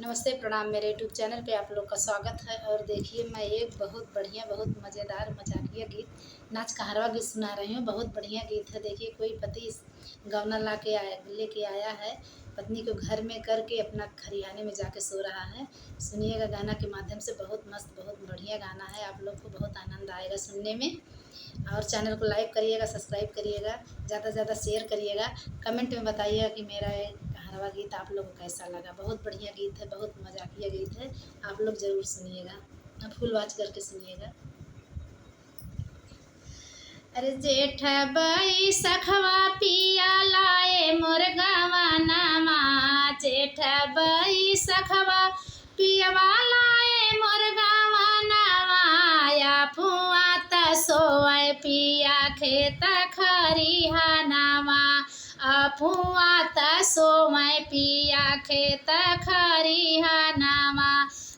नमस्ते प्रणाम। मेरे यूट्यूब चैनल पे आप लोग का स्वागत है। और देखिए, मैं एक बहुत बढ़िया, बहुत मज़ेदार, मजाकिया गीत, नाच कहारवा गीत सुना रही हूँ। बहुत बढ़िया गीत है। देखिए, कोई पति गौना लेके आया है, पत्नी को घर में करके अपना खरिहाने में जाके सो रहा है। सुनिएगा गाना के माध्यम से। बहुत मस्त, बहुत बढ़िया गाना है। आप लोग को बहुत आनंद आएगा सुनने में। और चैनल को लाइक करिएगा, सब्सक्राइब करिएगा, ज़्यादा से ज़्यादा शेयर करिएगा। कमेंट में बताइएगा कि मेरा ये कहारवा गीत आप लोगों को कैसा लगा। बहुत बढ़िया गीत है, बहुत मजाकिया गीत है। आप लोग ज़रूर सुनिएगा, फुल वॉच करके सुनिएगा। अरे जेठ बई सखवा पिया लाए मोर गवानामा, जेठ बई सखवा पियवा लाए मोर गवानामा, या फुआ त सोए पिया खेत खरिहानामा, अफुआ त सोए पिया खेत खरिहानामा,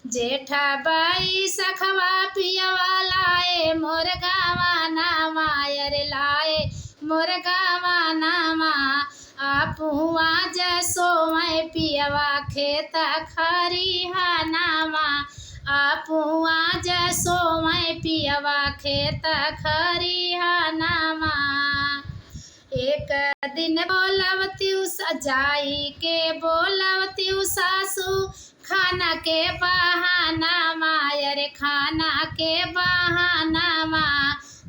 जेठ बई सखवा पियवा लाए मोर गवानामा, अरे लाए मोर गवानामा, अफुआ जसोए पियवा खेत खरिहानामा, अफुआ जसोए पियवा खेत खरिहानामा। एक दिन बोलवत्यु सजाई के बोलवत्यु सासू खाना के बहानामा, अरे खाना के बहानामा,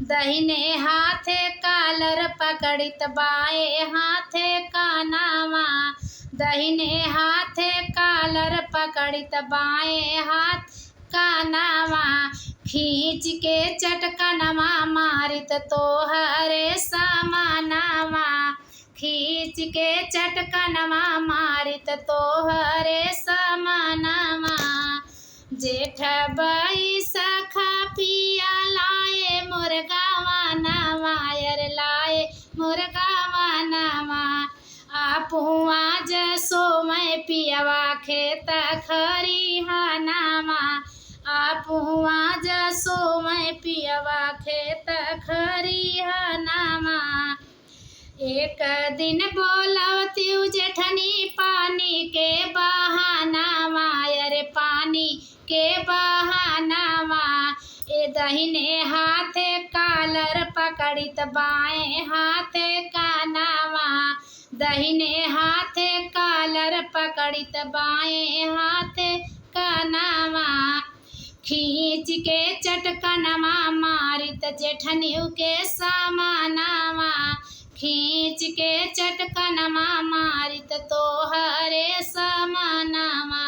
दहिने हाथे कालर पकड़ित बाएं हाथे कानामा, दहिने हाथे कालर पकड़ित बाएं हाथ कानामा, खींच के चटकनमा मारित तोहरे समानामा, खींच के चटकनमा मारित तोहरे समानामा, जेठ बई सखा पिया लाए मोर गवानामा, अरे लाए मोर गवानामा, अफुआ जसोए पियवा खेत खरिहानामा, अफुआ जसोए पियवा खेत खरिहानामा। एक दिन बोलवत्यु जेठनी पानी के बहानामा, अरे पानी के बहानामा, ए दहिने हाथे कालर पकड़ित बाएं हाथे कानामा, दहिने हाथे कालर पकड़ित बाएं हाथे कानामा, खींच के चटकनमा मारित जेठनियु के समानामा, खींच के चटकनमा मारित तोहरे समानामा,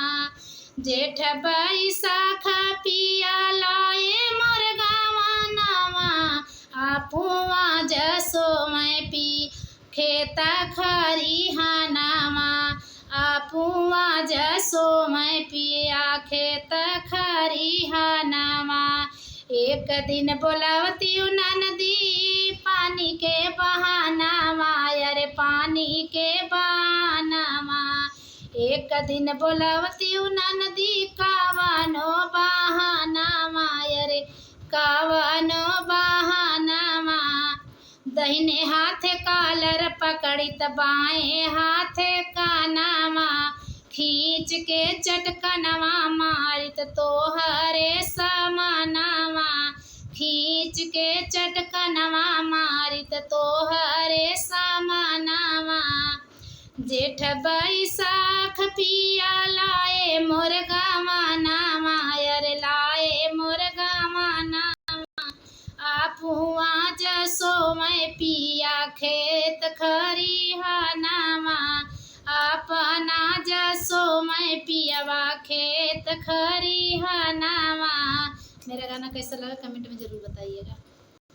जेठ बई सखा पिया लाए मोर गवानामा, अफुआ जसोए पी खेत खरिहानामा, अफुआ जसोए पिया खेत खरिहानामा। एक दिन बोलवत्यु ननदी पानी के बहानामा, अरे पानी के बहानामा, एक दिन बोलवत्यु ननदी कावनो बहानामा, अरे कावनो बहानामा, दहिने हाथे कालर पकड़ित बाएं हाथे कानामा, खींच के चटकनवा मारित तोहरे समानामा, खींच के चटकनवा मारित तोहरे समानामा, जेठ बैसाख पिया लाए मोर गवानामा, अरे लाए मोर गवानामा, अफुआ जसोए पिया खेत खरिहानामा, अपना जसोए पियवा खेत खरिहानामा। मेरा गाना कैसा लगा कमेंट में ज़रूर बताइएगा।